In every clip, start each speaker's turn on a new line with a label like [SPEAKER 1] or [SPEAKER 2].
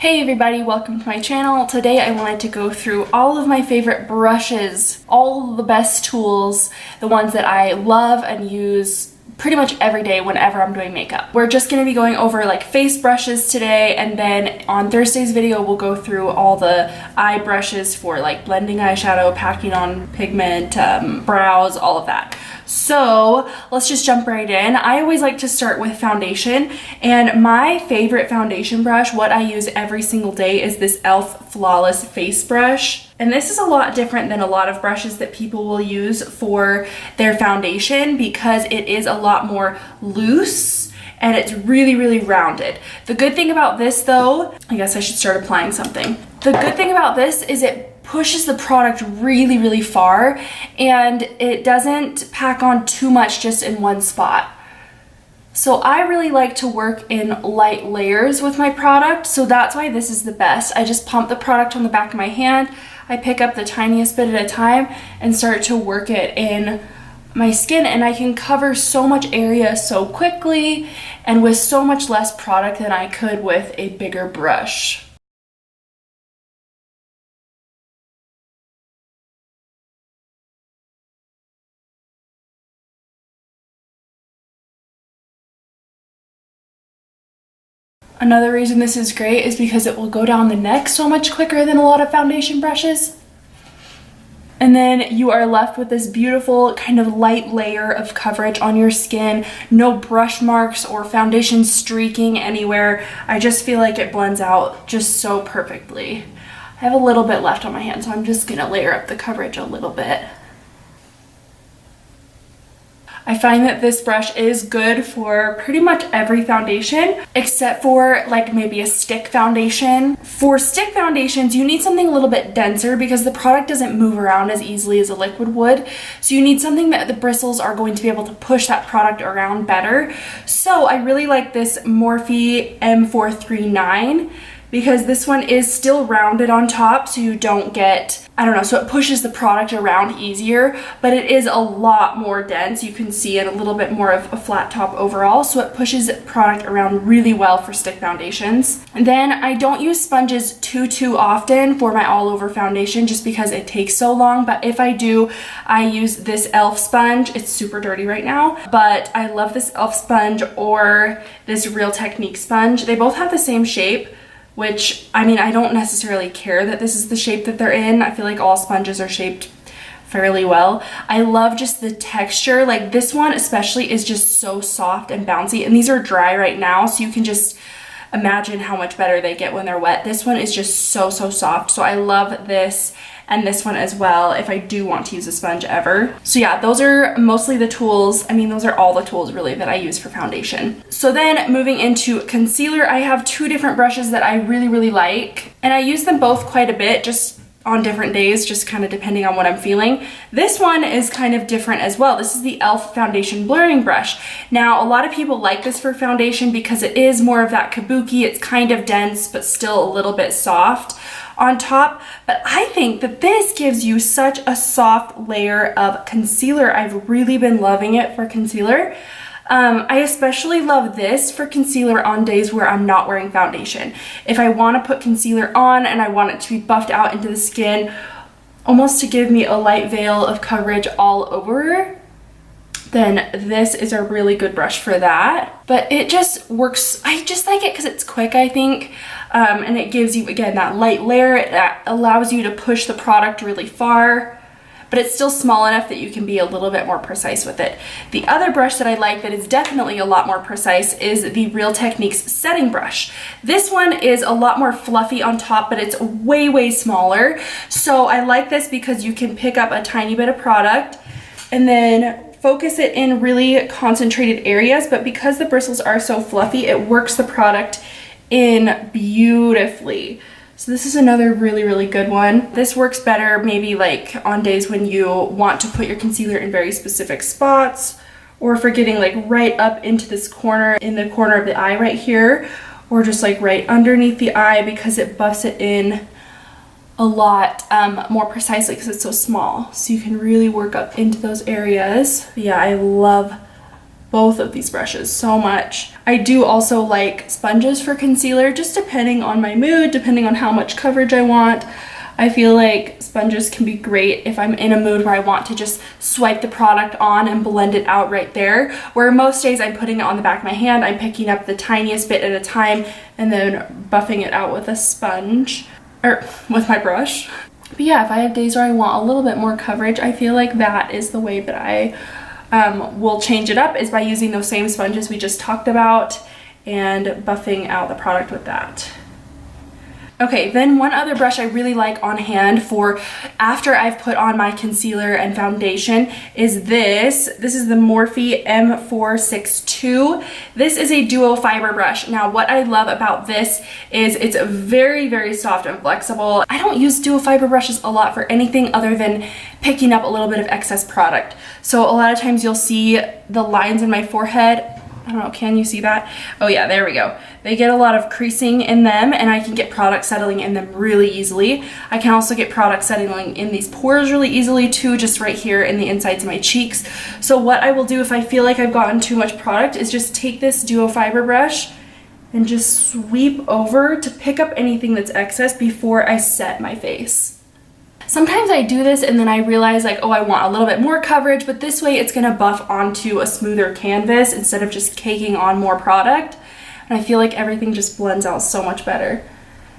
[SPEAKER 1] Hey everybody, welcome to my channel. Today I wanted to go through all of my favorite brushes, all the best tools, the ones that I love and use pretty much every day whenever I'm doing makeup. We're just going to be going over like face brushes today, and then on Thursday's video we'll go through all the eye brushes for like blending eyeshadow, packing on pigment, brows, all of that. So let's just jump right in. I always like to start with foundation, and my favorite foundation brush, what I use every single day, is this e.l.f. Flawless Face Brush. And this is a lot different than a lot of brushes that people will use for their foundation because it is a lot more loose and it's really rounded. The good thing about this though, I guess I should start applying something. The good thing about this is it pushes the product really far and it doesn't pack on too much just in one spot. So I really like to work in light layers with my product, so that's why this is the best. I just pump the product on the back of my hand, I pick up the tiniest bit at a time and start to work it in my skin, and I can cover so much area so quickly and with so much less product than I could with a bigger brush. Another reason this is great is because it will go down the neck so much quicker than a lot of foundation brushes. And then you are left with this beautiful kind of light layer of coverage on your skin. No brush marks or foundation streaking anywhere. I just feel like it blends out just so perfectly. I have a little bit left on my hand, so I'm just gonna layer up the coverage a little bit. I find that this brush is good for pretty much every foundation except for like maybe a stick foundation. For stick foundations, you need something a little bit denser because the product doesn't move around as easily as a liquid would. So you need something that the bristles are going to be able to push that product around better. So I really like this Morphe M439 because this one is still rounded on top, so you don't get, I don't know, so it pushes the product around easier, but it is a lot more dense. You can see it a little bit more of a flat top overall, so it pushes product around really well for stick foundations. And then I don't use sponges too often for my all over foundation just because it takes so long, but if I do, I use this e.l.f. sponge. It's super dirty right now, but I love this e.l.f. sponge or this Real Technique sponge. They both have the same shape, which, I mean, I don't necessarily care that this is the shape that they're in. I feel like all sponges are shaped fairly well. I love just the texture. Like this one especially is just so soft and bouncy, and these are dry right now, so you can just imagine how much better they get when they're wet. This one is just so soft, so I love this and this one as well if I do want to use a sponge ever. So yeah, those are mostly the tools. I mean, those are all the tools really that I use for foundation. So then moving into concealer, I have two different brushes that I really like, and I use them both quite a bit just on different days, just kind of depending on what I'm feeling. This one is kind of different as well. This is the e.l.f. Foundation Blurring Brush. Now, a lot of people like this for foundation because it is more of that kabuki. It's kind of dense, but still a little bit soft on top, but I think that this gives you such a soft layer of concealer. I've really been loving it for concealer. I especially love this for concealer on days where I'm not wearing foundation. If I want to put concealer on and I want it to be buffed out into the skin, almost to give me a light veil of coverage all over, then this is a really good brush for that. But it just works, I just like it because it's quick, I think, and it gives you, again, that light layer. It allows you to push the product really far, but it's still small enough that you can be a little bit more precise with it. The other brush that I like that is definitely a lot more precise is the Real Techniques setting brush. This one is a lot more fluffy on top, but it's way smaller. So I like this because you can pick up a tiny bit of product and then focus it in really concentrated areas, but because the bristles are so fluffy, it works the product in beautifully. So this is another really good one. This works better maybe like on days when you want to put your concealer in very specific spots, or for getting like right up into this corner, in the corner of the eye right here, or just like right underneath the eye because it buffs it in a lot more precisely because it's so small. So you can really work up into those areas. But yeah, I love both of these brushes so much. I do also like sponges for concealer, just depending on my mood, depending on how much coverage I want. I feel like sponges can be great if I'm in a mood where I want to just swipe the product on and blend it out right there, where most days I'm putting it on the back of my hand, I'm picking up the tiniest bit at a time and then buffing it out with a sponge, or with my brush. But yeah, if I have days where I want a little bit more coverage, I feel like that is the way that I will change it up, is by using those same sponges we just talked about and buffing out the product with that. Okay, then one other brush I really like on hand for after I've put on my concealer and foundation is this. This is the Morphe M462. This is a duo fiber brush. Now, what I love about this is it's very, very soft and flexible. I don't use duo fiber brushes a lot for anything other than picking up a little bit of excess product. So a lot of times you'll see the lines in my forehead. I don't know, can you see that? Oh yeah, there we go. They get a lot of creasing in them, and I can get product settling in them really easily. I can also get product settling in these pores really easily too, just right here in the insides of my cheeks. So what I will do if I feel like I've gotten too much product is just take this duo fiber brush and just sweep over to pick up anything that's excess before I set my face. Sometimes I do this and then I realize like, oh, I want a little bit more coverage, but this way it's gonna buff onto a smoother canvas instead of just caking on more product. And I feel like everything just blends out so much better.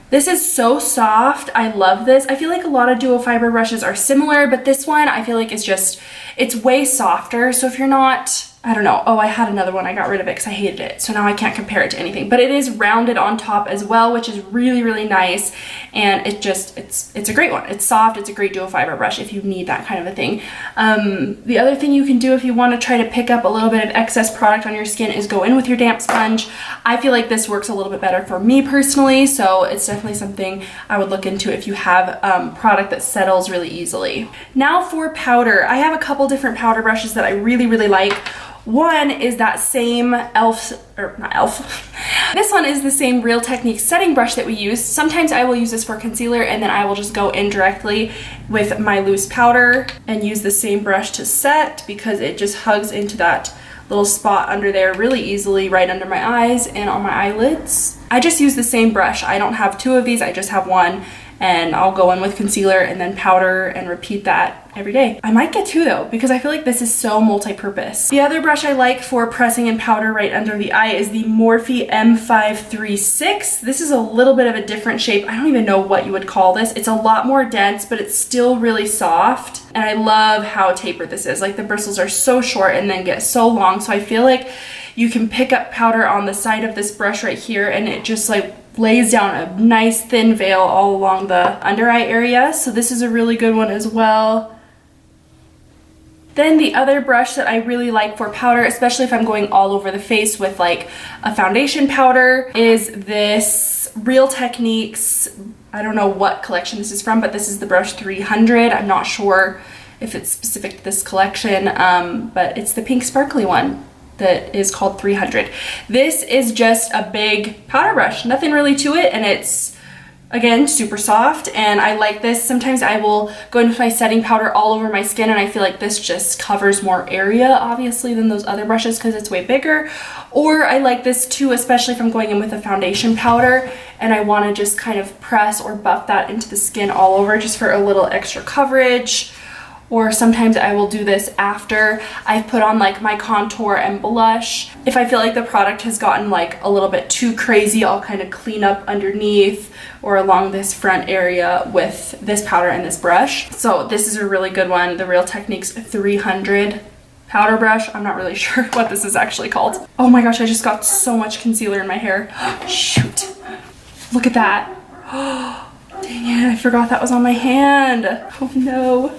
[SPEAKER 1] This is so soft. I love this. I feel like a lot of duo fiber brushes are similar, but this one I feel like is just, it's way softer. So if you're not, I don't know. Oh, I had another one. I got rid of it because I hated it. So now I can't compare it to anything. But it is rounded on top as well, which is really, really nice. And it just, it's a great one. It's soft. It's a great dual fiber brush if you need that kind of a thing. The other thing you can do if you want to try to pick up a little bit of excess product on your skin is go in with your damp sponge. I feel like this works a little bit better for me personally. So it's definitely something I would look into if you have product that settles really easily. Now for powder. I have a couple different powder brushes that I really, really like. One is that same This one is the same Real Techniques setting brush that we use. Sometimes I will use this for concealer and then I will just go in directly with my loose powder and use the same brush to set because it just hugs into that little spot under there really easily, right under my eyes and on my eyelids. I just use the same brush. I don't have two of these, I just have one. And I'll go in with concealer and then powder and repeat that every day. I might get two though, because I feel like this is so multi-purpose. The other brush I like for pressing in powder right under the eye is the Morphe M536. This is a little bit of a different shape. I don't even know what you would call this. It's a lot more dense, but it's still really soft. And I love how tapered this is. Like the bristles are so short and then get so long. So I feel like you can pick up powder on the side of this brush right here and it just like lays down a nice thin veil all along the under eye area. So this is a really good one as well. Then the other brush that I really like for powder, especially if I'm going all over the face with like a foundation powder, is this Real Techniques, I don't know what collection this is from, but this is the brush 300. I'm not sure if it's specific to this collection, but it's the pink sparkly one that is called 300. This is just a big powder brush, nothing really to it, and it's again super soft, and I like this. Sometimes I will go in with my setting powder all over my skin and I feel like this just covers more area obviously than those other brushes because it's way bigger. Or I like this too, especially if I'm going in with a foundation powder and I want to just kind of press or buff that into the skin all over just for a little extra coverage. Or sometimes I will do this after I've put on like my contour and blush. If I feel like the product has gotten like a little bit too crazy, I'll kind of clean up underneath or along this front area with this powder and this brush. So this is a really good one, the Real Techniques 300 powder brush. I'm not really sure what this is actually called. Oh my gosh, I just got so much concealer in my hair. Shoot, look at that. Dang it, I forgot that was on my hand. Oh no.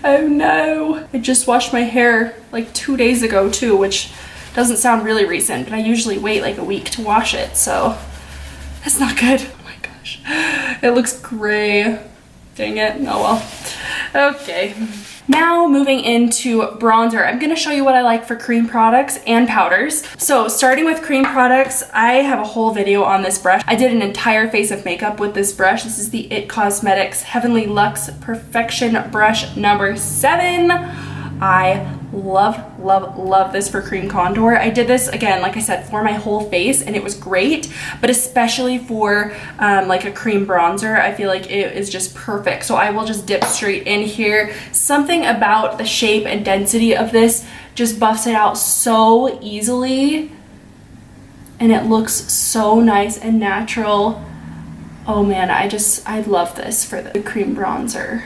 [SPEAKER 1] Oh no. I just washed my hair like 2 days ago too, which doesn't sound really recent, but I usually wait like a week to wash it, so that's not good. Oh my gosh. It looks gray. Dang it. Oh well. Okay. Now moving into bronzer, I'm going to show you what I like for cream products and powders. So starting with cream products, I have a whole video on this brush. I did an entire face of makeup with this brush. This is the IT Cosmetics Heavenly Luxe Perfection Brush number 7. I love, love, love this for cream contour. I did this, again, like I said, for my whole face, and it was great, but especially for like a cream bronzer, I feel like it is just perfect. So I will just dip straight in here. Something about the shape and density of this just buffs it out so easily, and it looks so nice and natural. Oh man, I love this for the cream bronzer.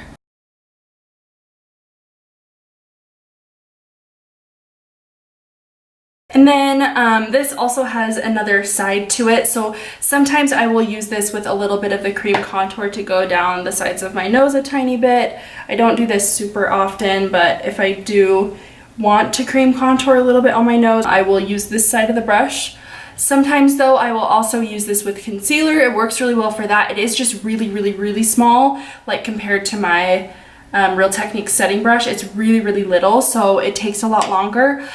[SPEAKER 1] And then this also has another side to it. So sometimes I will use this with a little bit of the cream contour to go down the sides of my nose a tiny bit. I don't do this super often, but if I do want to cream contour a little bit on my nose, I will use this side of the brush. Sometimes though, I will also use this with concealer. It works really well for that. It is just really, really, really small, like compared to my Real Techniques setting brush. It's really, really little, so it takes a lot longer.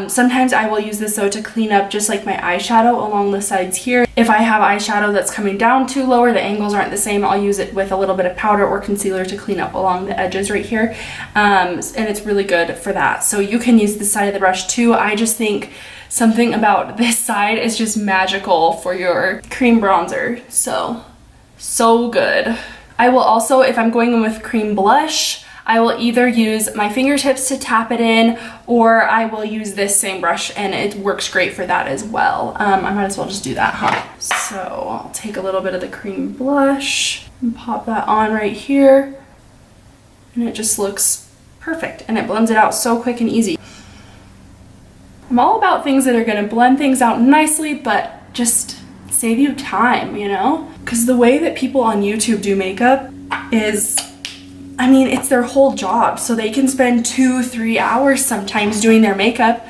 [SPEAKER 1] Sometimes I will use this though to clean up just like my eyeshadow along the sides here. If I have eyeshadow that's coming down too low or the angles aren't the same, I'll use it with a little bit of powder or concealer to clean up along the edges right here. And it's really good for that. So you can use this side of the brush too. I just think something about this side is just magical for your cream bronzer. So good. I will also, if I'm going in with cream blush, I will either use my fingertips to tap it in, or I will use this same brush, and it works great for that as well. I might as well just do that, huh? So I'll take a little bit of the cream blush and pop that on right here, and it just looks perfect, and it blends it out so quick and easy. I'm all about things that are gonna blend things out nicely, but just save you time, you know? Because the way that people on YouTube do makeup is, I mean, it's their whole job. So they can spend 2-3 hours sometimes doing their makeup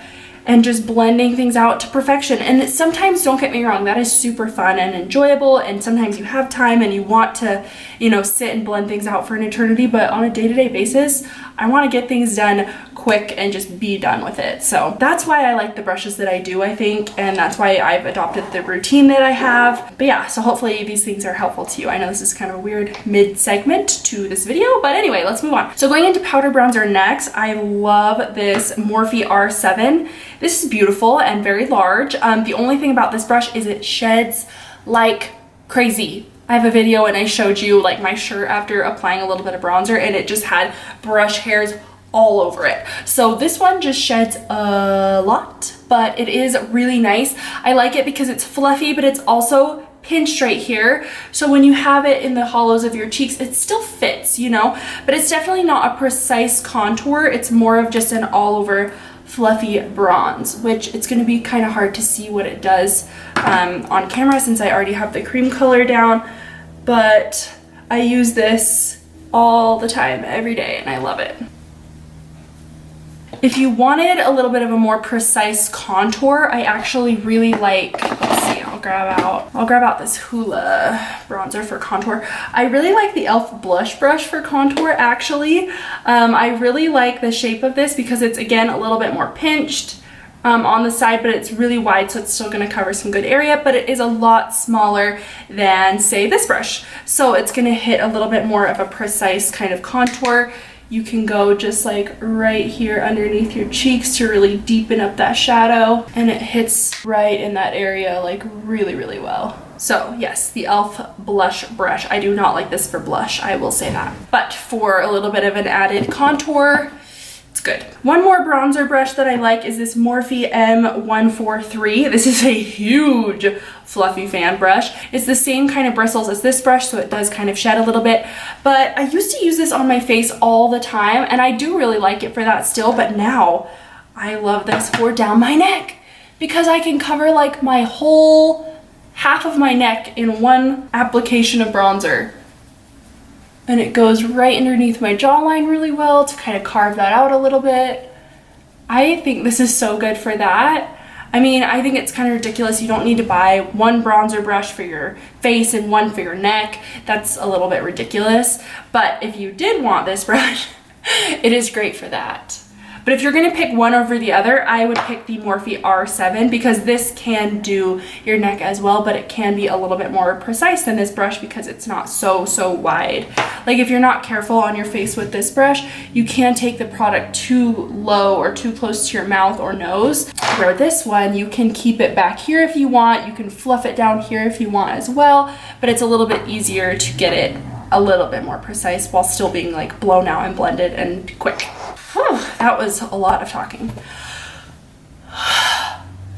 [SPEAKER 1] and just blending things out to perfection. And sometimes, don't get me wrong, that is super fun and enjoyable, and sometimes you have time and you want to, you know, sit and blend things out for an eternity, but on a day-to-day basis, I want to get things done quick and just be done with it. So that's why I like the brushes that I do, I think, and that's why I've adopted the routine that I have. But yeah, so hopefully these things are helpful to you. I know this is kind of a weird mid-segment to this video, but anyway, let's move on. So going into powder bronzer next, I love this Morphe R7. This is beautiful and very large. The only thing about this brush is it sheds like crazy. I have a video and I showed you like my shirt after applying a little bit of bronzer, and it just had brush hairs all over it. So this one just sheds a lot, but it is really nice. I like it because it's fluffy, but it's also pinched right here. So when you have it in the hollows of your cheeks, it still fits, you know, but it's definitely not a precise contour. It's more of just an all over fluffy bronze, which it's going to be kind of hard to see what it does on camera since I already have the cream color down, but I use this all the time, every day, and I love it. If you wanted a little bit of a more precise contour, I actually really like, let's see, I'll grab out this Hoola bronzer for contour. I really like the e.l.f. blush brush for contour, actually. I really like the shape of this because it's, again, a little bit more pinched on the side, but it's really wide, so it's still gonna cover some good area, but it is a lot smaller than, say, this brush. So it's gonna hit a little bit more of a precise kind of contour. You can go just like right here underneath your cheeks to really deepen up that shadow, and it hits right in that area like really, really well. So yes, the e.l.f. blush brush. I do not like this for blush, I will say that. But for a little bit of an added contour, it's good. One more bronzer brush that I like is this Morphe M143. This is a huge fluffy fan brush. It's the same kind of bristles as this brush, so it does kind of shed a little bit, but I used to use this on my face all the time, and I do really like it for that still, but now I love this for down my neck because I can cover like my whole half of my neck in one application of bronzer. And it goes right underneath my jawline really well to kind of carve that out a little bit. I think this is so good for that. I mean, I think it's kind of ridiculous. You don't need to buy one bronzer brush for your face and one for your neck. That's a little bit ridiculous. But if you did want this brush, it is great for that. But if you're gonna pick one over the other, I would pick the Morphe R7 because this can do your neck as well, but it can be a little bit more precise than this brush because it's not so wide. Like if you're not careful on your face with this brush, you can take the product too low or too close to your mouth or nose. Where this one, you can keep it back here if you want, you can fluff it down here if you want as well, but it's a little bit easier to get it a little bit more precise while still being like blown out and blended and quick. Whew, that was a lot of talking.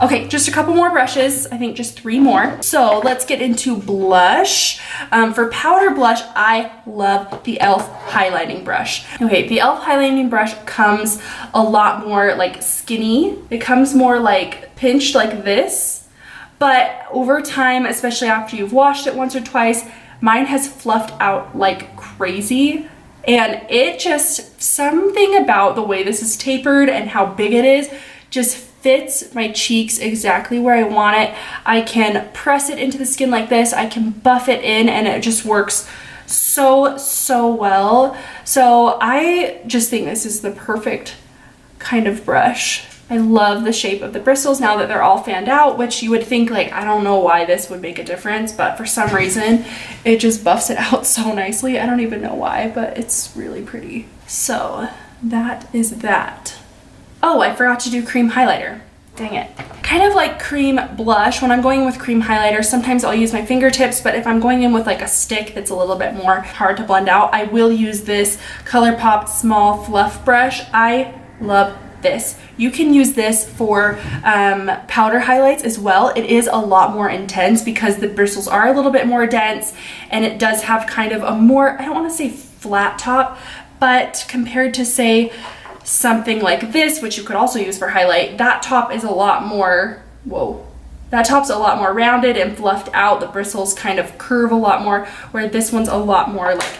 [SPEAKER 1] Okay, just a couple more brushes. I think just 3 more. So let's get into blush. For powder blush, I love the e.l.f. highlighting brush. Okay, the e.l.f. highlighting brush comes a lot more like skinny. It comes more like pinched like this, but over time, especially after you've washed it once or twice, mine has fluffed out like crazy. And it just, something about the way this is tapered and how big it is just fits my cheeks exactly where I want it. I can press it into the skin like this. I can buff it in and it just works so well. So I just think this is the perfect kind of brush. I love the shape of the bristles now that they're all fanned out, which you would think like, I don't know why this would make a difference, but for some reason it just buffs it out so nicely. I don't even know why, but it's really pretty. So that is that. Oh, I forgot to do cream highlighter. Dang it. Kind of like cream blush, when I'm going in with cream highlighter, sometimes I'll use my fingertips, but if I'm going in with like a stick that's a little bit more hard to blend out, I will use this ColourPop small fluff brush. I love this. You can use this for powder highlights as well. It is a lot more intense because the bristles are a little bit more dense and it does have kind of a more, I don't want to say flat top, but compared to say something like this, which you could also use for highlight, that top is a lot more, that top's a lot more rounded and fluffed out. The bristles kind of curve a lot more, where this one's a lot more like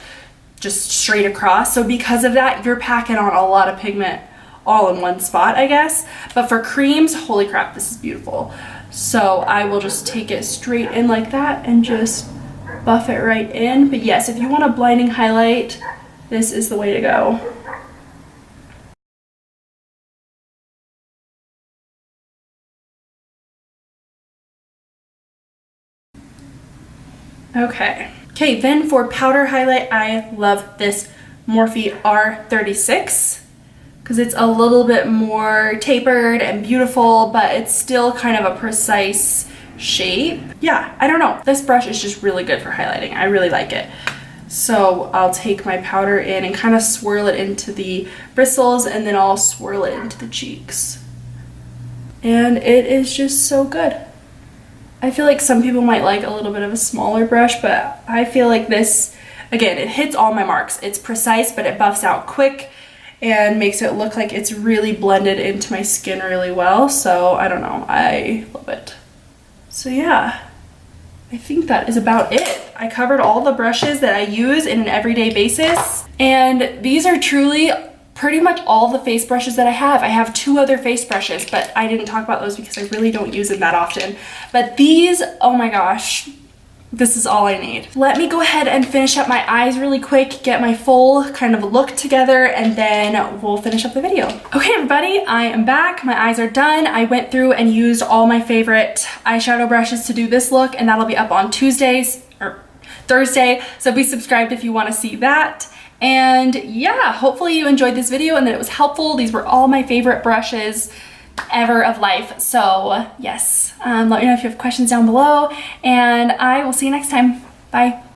[SPEAKER 1] just straight across. So because of that, you're packing on a lot of pigment all in one spot, I guess. But for creams, holy crap, this is beautiful. So I will just take it straight in like that and just buff it right in. But yes, if you want a blinding highlight, this is the way to go. Okay, then for powder highlight, I love this Morphe R36 because it's a little bit more tapered and beautiful, but it's still kind of a precise shape. Yeah, I don't know. This brush is just really good for highlighting. I really like it. So I'll take my powder in and kind of swirl it into the bristles, and then I'll swirl it into the cheeks. And it is just so good. I feel like some people might like a little bit of a smaller brush, but I feel like this, again, it hits all my marks. It's precise, but it buffs out quick and makes it look like it's really blended into my skin really well. So I don't know, I love it. So yeah, I think that is about it. I covered all the brushes that I use in an everyday basis, and these are truly pretty much all the face brushes that I have. I have 2 other face brushes, but I didn't talk about those because I really don't use them that often. But these, oh my gosh, this is all I need. Let me go ahead and finish up my eyes really quick, get my full kind of look together, and then we'll finish up the video. Okay, everybody, I am back. My eyes are done. I went through and used all my favorite eyeshadow brushes to do this look, and that'll be up on Tuesdays or Thursday. So be subscribed if you want to see that. And yeah, hopefully you enjoyed this video and that it was helpful. These were all my favorite brushes ever of life. So yes, let me know if you have questions down below, and I will see you next time. Bye.